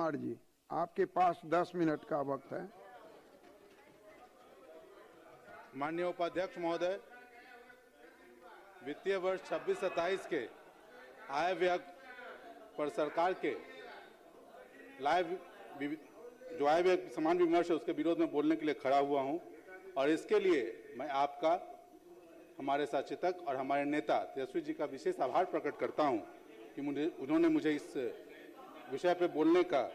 कुमार जी, आपके पास 10 मिनट का वक्त है। माननीय उपाध्यक्ष महोदय, वित्तीय वर्ष 26-27 के आय व्यय पर सरकार के जो आय व्यय समान विमर्श है उसके विरोध में बोलने के लिए खड़ा हुआ हूं और इसके लिए मैं आपका, हमारे सचेतक और हमारे नेता तेजस्वी जी का विशेष आभार प्रकट करता हूं कि उन्होंने मुझे इस विषय पे बोलने का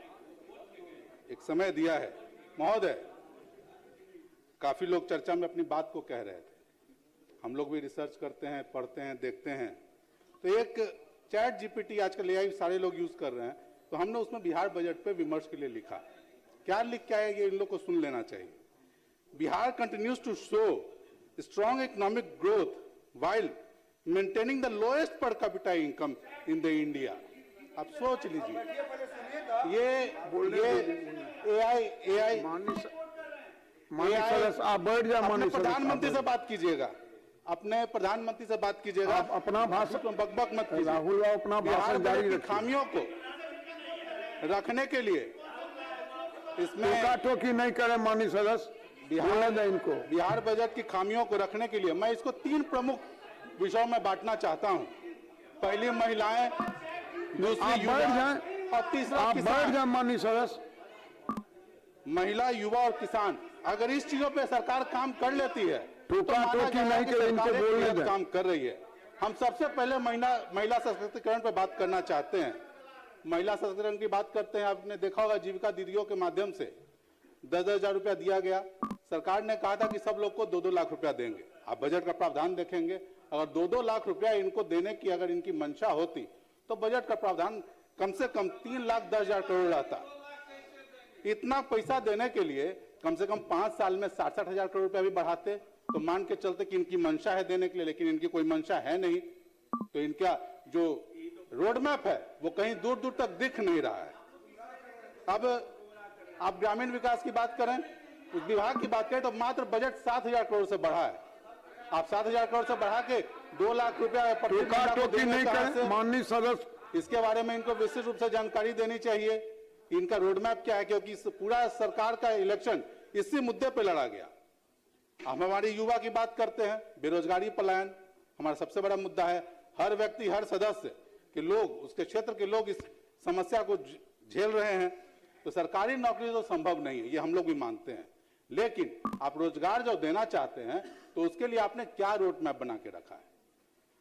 एक समय दिया है। महोदय, काफी लोग चर्चा में अपनी बात को कह रहे थे, हम लोग भी रिसर्च करते हैं, पढ़ते हैं, देखते हैं। तो एक चैट जीपीटी आजकल एआई सारे लोग यूज कर रहे हैं, तो हमने उसमें बिहार बजट पे विमर्श के लिए लिखा। क्या लिख के आया, ये इन लोग को सुन लेना चाहिए। Bihar continues to show strong economic growth while maintaining the lowest per capita income in the India. आप सोच लीजिए, ये एआई आप बैठ जाए। अपने प्रधानमंत्री से बात कीजिएगा, अपने प्रधानमंत्री से बात कीजिएगा, आप अपना भाषण बकबक मत कीजिए। राहुल राव अपना भाषण जारी रखिए। खामियों को रखने के लिए इसमें टोकी नहीं करे माननीय सदस्य, बिहार बजट की खामियों को रखने के लिए मैं इसको 3 प्रमुख विषयों में बांटना चाहता हूं। पहली महिलाएं, दूसरी युवा और तीसरा किसान। माननीय सदस्य, महिला, युवा और किसान, अगर इस चीजों पे सरकार काम कर लेती है तो काम कर रही है। हम सबसे पहले महिला सशक्तिकरण पे बात करना चाहते हैं। महिला सशक्तिकरण की बात करते हैं, आपने देखा होगा जीविका दीदियों के माध्यम से 10-10 हजार रुपया दिया गया। सरकार ने कहा था कि सब लोग को 2-2 लाख रुपया देंगे। आप बजट का प्रावधान देखेंगे, अगर 2-2 लाख रुपया इनको देने की अगर इनकी मंशा होती तो बजट का प्रावधान कम से कम 3,10,000 करोड़ रहता। इतना पैसा देने के लिए कम से कम 5 साल में 60-60 हजार करोड़ रुपया भी बढ़ाते तो मान के चलते कि इनकी मंशा है देने के लिए, लेकिन इनकी कोई मंशा है नहीं। तो इनका जो रोड मैप है वो कहीं दूर दूर तक दिख नहीं रहा है। अब आप ग्रामीण विकास की बात करें, उस विभाग की बात करें तो मात्र बजट 7,000 करोड़ से बढ़ा है। आप 7,000 करोड़ से बढ़ा के 2 लाख रुपया माननीय सदस्य, इसके बारे में इनको विशेष रूप से जानकारी देनी चाहिए। इनका रोड मैप क्या है, क्योंकि पूरा सरकार का इलेक्शन इसी मुद्दे पे लड़ा गया। हम हमारी युवा की बात करते हैं, बेरोजगारी पलायन हमारा सबसे बड़ा मुद्दा है। हर व्यक्ति, हर सदस्य के लोग, उसके क्षेत्र के लोग इस समस्या को झेल रहे हैं। तो सरकारी नौकरी तो संभव नहीं है, ये हम लोग भी मानते हैं, लेकिन आप रोजगार जो देना चाहते हैं तो उसके लिए आपने क्या रोड मैप बना के रखा है।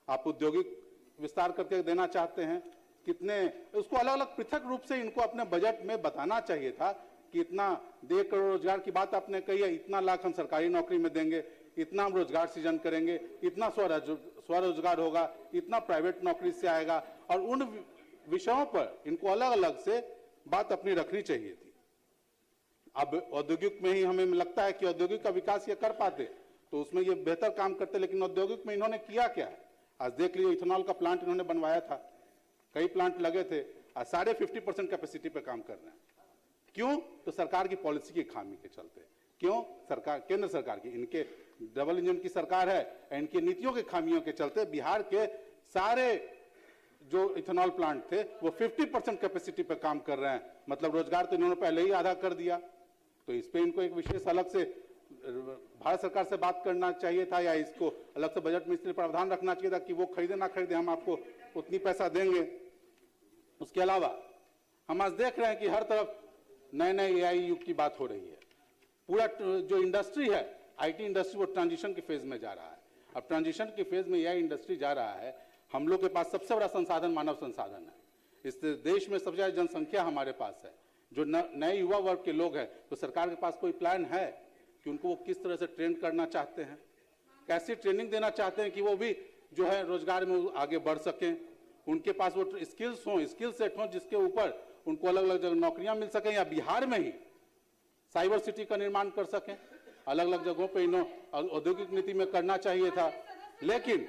आप औद्योगिक विस्तार करके देना चाहते हैं, कितने, उसको अलग अलग पृथक रूप से इनको अपने बजट में बताना चाहिए था कि इतना 1.5 करोड़ रोजगार की बात आपने कही है, इतना लाख हम सरकारी नौकरी में देंगे, इतना हम रोजगार सृजन करेंगे, इतना स्वरोजगार होगा, इतना प्राइवेट नौकरी से आएगा। और उन विषयों पर इनको अलग अलग से बात अपनी रखनी चाहिए थी। अब औद्योगिक में ही हमें लगता है कि औद्योगिक का विकास ये कर पाते तो उसमें ये बेहतर काम करते, लेकिन औद्योगिक में इन्होंने किया क्या है। आज देख लीजिए, इथेनॉल का प्लांट इन्होंने बनवाया था, कई प्लांट लगे थे, आज 50% कैपेसिटी पे काम कर रहे हैं। क्यों? तो सरकार की पॉलिसी की खामी के चलते। क्यों? सरकार, केंद्र सरकार की, इनके डबल इंजन की सरकार है, इनकी नीतियों के खामियों के चलते बिहार के सारे जो इथेनॉल प्लांट थे वो 50% कैपेसिटी पे काम कर रहे हैं। मतलब रोजगार तो इन्होंने पहले ही आधा कर दिया। तो इस पे इनको एक विशेष अलग से भारत सरकार से बात करना चाहिए था, या इसको अलग से बजट में इसलिए प्रावधान रखना चाहिए था कि वो खरीदे ना खरीदे, हम आपको उतनी पैसा देंगे। उसके अलावा हम आज देख रहे हैं कि हर तरफ नए नए एआई युग की बात हो रही है। पूरा जो इंडस्ट्री है, आईटी इंडस्ट्री, वो ट्रांजिशन के फेज में जा रहा है। अब ट्रांजिशन के फेज में एआई इंडस्ट्री जा रहा है। हम लोग के पास सबसे बड़ा संसाधन मानव संसाधन है। इस देश में सबसे ज्यादा जनसंख्या हमारे पास है। जो नए युवा वर्ग के लोग हैं, तो सरकार के पास कोई प्लान है कि उनको वो किस तरह से ट्रेन करना चाहते हैं, कैसी ट्रेनिंग देना चाहते हैं कि वो भी जो है रोजगार में आगे बढ़ सकें, उनके पास वो स्किल्स हों, स्किल सेट हों जिसके ऊपर उनको अलग अलग जगह नौकरियां मिल सकें, या बिहार में ही साइबर सिटी का निर्माण कर सकें। अलग अलग जगहों पे इन्होंने औद्योगिक नीति में करना चाहिए था, लेकिन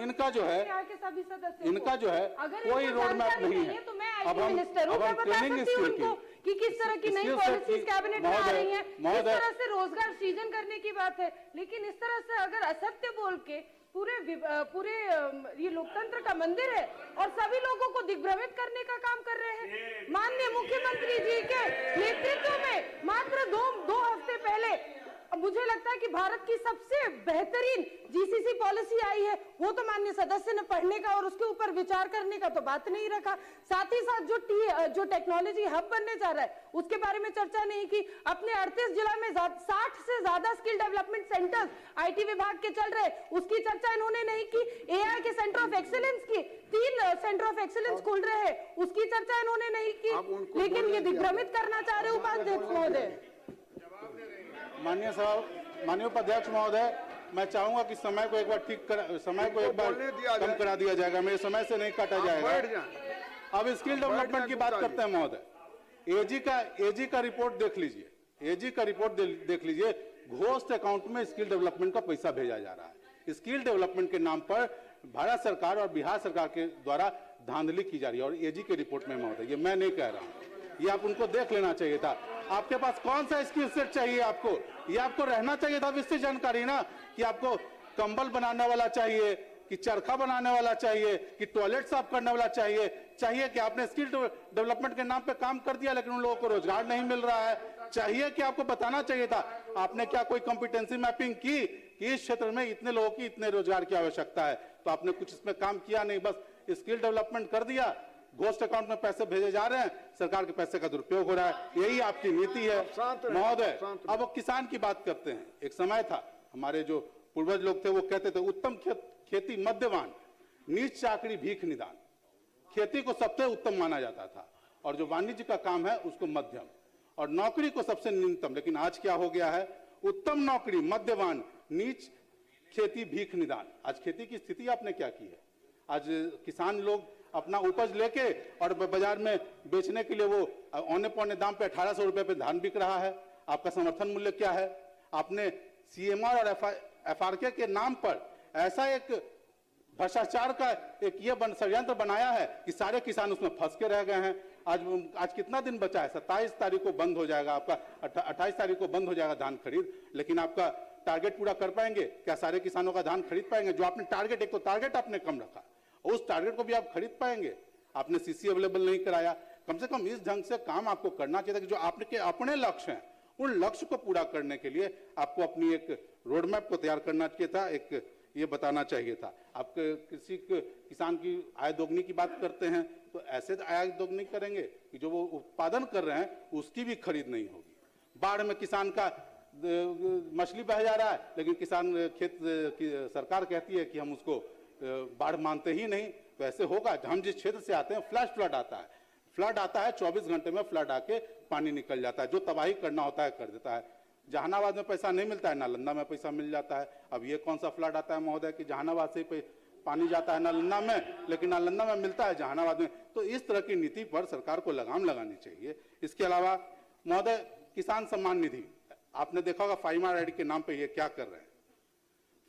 इनका जो है कोई रोड मैप नहीं है। तो मैं अब हम ट्रेनिंग स्किल कि किस तरह की नई पॉलिसीज कैबिनेट में आ रही हैं, किस तरह से रोजगार सृजन करने की बात है। लेकिन इस तरह से अगर असत्य बोल के पूरे ये लोकतंत्र का मंदिर है और सभी लोगों को दिग्भ्रमित करने का काम कर रहे हैं। माननीय मुख्यमंत्री जी नेतृत्व में मात्र दो हफ्ते पहले मुझे लगता है कि भारत की सबसे बेहतरीन जीसीसी पॉलिसी आई है, वो तो माननीय सदस्य ने पढ़ने का और उसके ऊपर विचार करने का तो बात नहीं रखा। साथ ही साथ जो टेक्नोलॉजी हब बनने जा रहा है उसके बारे में चर्चा नहीं की। अपने 38 जिला में 60 से ज्यादा स्किल डेवलपमेंट सेंटर्स आईटी विभाग के चल रहे, उसकी चर्चा इन्होंने नहीं की। एआई के सेंटर ऑफ एक्सीलेंस की 3 सेंटर ऑफ एक्सीलेंस खुल रहे हैं, उसकी चर्चा इन्होंने नहीं की। लेकिन ये दिग्भ्रमित करना चाह रहे उपाध्यक्ष महोदय। माननीय उपाध्यक्ष महोदय, मैं चाहूंगा कि समय को एक बार कम करा दिया जाएगा, मेरे समय से नहीं काटा जाएगा। अब स्किल डेवलपमेंट की बात करते हैं महोदय। एजी का रिपोर्ट देख लीजिए, एजी का रिपोर्ट देख लीजिए। घोस्ट अकाउंट में स्किल डेवलपमेंट का पैसा भेजा जा रहा है। स्किल डेवलपमेंट के नाम पर भारत सरकार और बिहार सरकार के द्वारा धांधली की जा रही है। और एजी के रिपोर्ट में महोदय, ये मैं नहीं कह रहा हूं, ये आप उनको देख लेना चाहिए था। आपके पास कौन सा स्किल सेट चाहिए आपको, ये आपको रहना चाहिए था विस्तृत जानकारी ना, कि आपको कंबल बनाने वाला चाहिए, कि चरखा बनाने वाला चाहिए, कि टॉयलेट साफ करने वाला चाहिए कि आपने स्किल डेवलपमेंट के नाम पे काम कर दिया लेकिन उन लोगों को रोजगार नहीं मिल रहा है। चाहिए कि आपको बताना चाहिए था आपने क्या कोई कॉम्पिटेंसी मैपिंग की कि इस क्षेत्र में इतने लोगों की इतने रोजगार की आवश्यकता है, तो आपने कुछ इसमें काम किया नहीं, बस स्किल डेवलपमेंट कर दिया। घोस्ट अकाउंट में पैसे भेजे जा रहे हैं, सरकार के पैसे का दुरुपयोग हो रहा है, यही आपकी नीति है महोदय। अब वो किसान की बात करते हैं। एक समय था, हमारे जो पूर्वज लोग थे वो कहते थे उत्तम खेती मध्यवान, नीच चाकरी भीख निदान। खेती को सबसे उत्तम माना जाता था और जो वाणिज्य का काम है उसको मध्यम, और नौकरी को सबसे न्यूनतम। लेकिन आज क्या हो गया है, उत्तम नौकरी मध्यवान, नीच खेती भीख निदान। आज खेती की स्थिति आपने क्या की है, आज किसान लोग अपना उपज लेके और बाजार में बेचने के लिए वो औने पौने दाम पे 1800 रुपए पे धान बिक रहा है। आपका समर्थन मूल्य क्या है? आपने सीएमआर और एफआरके के नाम पर ऐसा एक भ्रष्टाचार का एक ये षड्यंत्र बनाया है कि सारे किसान उसमें फंस के रह गए हैं। आज कितना दिन बचा है? 27 तारीख को बंद हो जाएगा आपका, 28 तारीख को बंद हो जाएगा धान खरीद। लेकिन आपका टारगेट पूरा कर पाएंगे क्या? सारे किसानों का धान खरीद पाएंगे? जो आपने टारगेट, एक तो टारगेट आपने कम रखा, उस टारगेट को भी आप खरीद पाएंगे? आपने सीसी अवेलेबल नहीं कराया। कम से कम इस ढंग से काम आपको करना चाहिए था कि जो आपके अपने लक्ष्य हैं उन लक्ष्य को पूरा करने के लिए आपको अपनी एक रोड मैप को तैयार करना चाहिए था, एक ये बताना चाहिए था। आप किसान की आय दोगुनी की बात करते हैं तो ऐसे तो आय दोगुनी करेंगे कि जो वो उत्पादन कर रहे हैं उसकी भी खरीद नहीं होगी। बाढ़ में किसान का मछली बह जा रहा है लेकिन किसान सरकार कहती है कि हम उसको बाढ़ मानते ही नहीं। तो ऐसे होगा? हम जिस क्षेत्र से आते हैं फ्लैश फ्लड आता है, 24 घंटे में फ्लड आके पानी निकल जाता है, जो तबाही करना होता है कर देता है। जहानाबाद में पैसा नहीं मिलता है, नालंदा में पैसा मिल जाता है। अब ये कौन सा फ्लड आता है महोदय कि जहानाबाद से पानी जाता है नालंदा में, लेकिन नालंदा में मिलता है जहानाबाद में? तो इस तरह की नीति पर सरकार को लगाम लगानी चाहिए। इसके अलावा महोदय, किसान सम्मान निधि आपने देखा होगा, फार्मर आईडी के नाम पे ये क्या कर रहे हैं।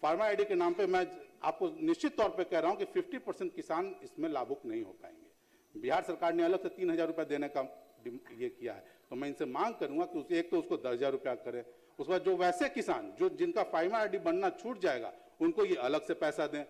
फार्मर आईडी के नाम पे मैं आपको निश्चित तौर पे कह रहा हूं कि 50% किसान इसमें लाभुक नहीं हो पाएंगे। बिहार सरकार ने अलग से 3000 रुपया देने का ये किया है, तो मैं इनसे मांग करूंगा कि एक तो उसको 10,000 रुपया करे, उसके बाद जो वैसे किसान जिनका फार्मर आईडी बनना छूट जाएगा उनको ये अलग से पैसा दें।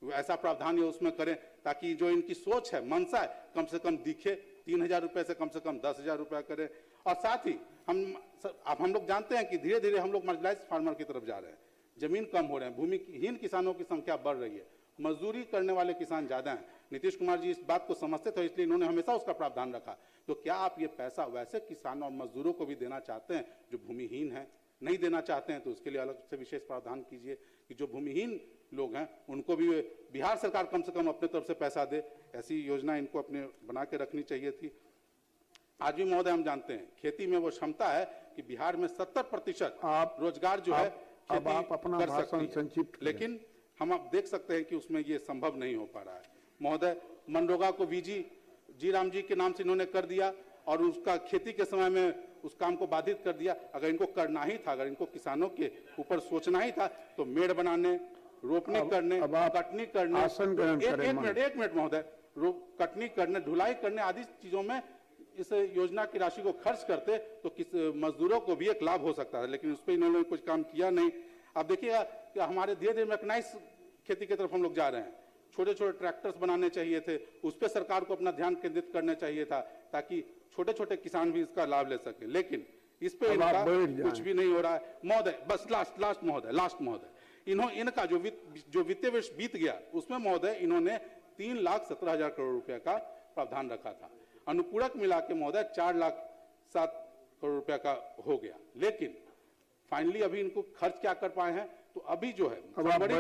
ऐसा प्रावधान ये उसमें करें ताकि जो इनकी सोच है, मनसा है, कम से कम दिखे। 3000 रुपए से कम 10,000 रुपया करें। और साथ ही हम लोग जानते हैं कि धीरे धीरे हम लोग मार्जिनलाइज्ड फार्मर की तरफ जा रहे हैं, जमीन कम हो रहे हैं, भूमिहीन किसानों की संख्या बढ़ रही है, मजदूरी करने वाले किसान ज्यादा हैं। नीतीश कुमार जी इस बात को समझते थे, इसलिए इन्होंने हमेशा उसका प्रावधान रखा। तो क्या आप ये पैसा वैसे किसानों और मजदूरों को भी देना चाहते हैं जो भूमिहीन हैं? नहीं देना चाहते हैं तो उसके लिए अलग से विशेष प्रावधान कीजिए कि जो भूमिहीन लोग हैं उनको भी बिहार सरकार कम से कम अपने तरफ से पैसा दे। ऐसी योजना इनको अपने बना के रखनी चाहिए थी। आज भी महोदय हम जानते हैं खेती में वो क्षमता है कि बिहार में 70% रोजगार जो है अब आप अपना भाषण संक्षिप्त, लेकिन हम आप देख सकते हैं कि उसमें ये संभव नहीं हो पा रहा है महोदय। मनरेगा को जी राम जी के नाम से इन्होंने कर दिया और उसका खेती के समय में उस काम को बाधित कर दिया। अगर इनको करना ही था, अगर इनको किसानों के ऊपर सोचना ही था तो मेड़ बनाने, रोपनी करने, कटनी करने, एक मिनट महोदय, कटनी करने, ढुलाई करने आदि चीजों में इस योजना की राशि को खर्च करते तो किस मजदूरों को भी एक लाभ हो सकता है, लेकिन उस पर इन्होंने कुछ काम किया नहीं। अब देखिएगा कि हमारे धीरे धीरे मैकेनाइज खेती की तरफ हम लोग जा रहे हैं। छोटे छोटे ट्रैक्टर्स बनाने चाहिए थे, उस पर सरकार को अपना ध्यान केंद्रित करना चाहिए था, ताकि छोटे छोटे किसान भी इसका लाभ ले सके। लेकिन इस पे इनका कुछ भी नहीं हो रहा है। महोदय, बस लास्ट महोदय, इनका जो वित्तीय वर्ष बीत गया उसमें महोदय इन्होंने 3,17,000 करोड़ रुपए का प्रावधान रखा था। अनुपूरक मिला के महोदय 4,07 करोड़ रुपए का हो गया। लेकिन फाइनली अभी इनको खर्च क्या कर पाए हैं, तो अभी जो है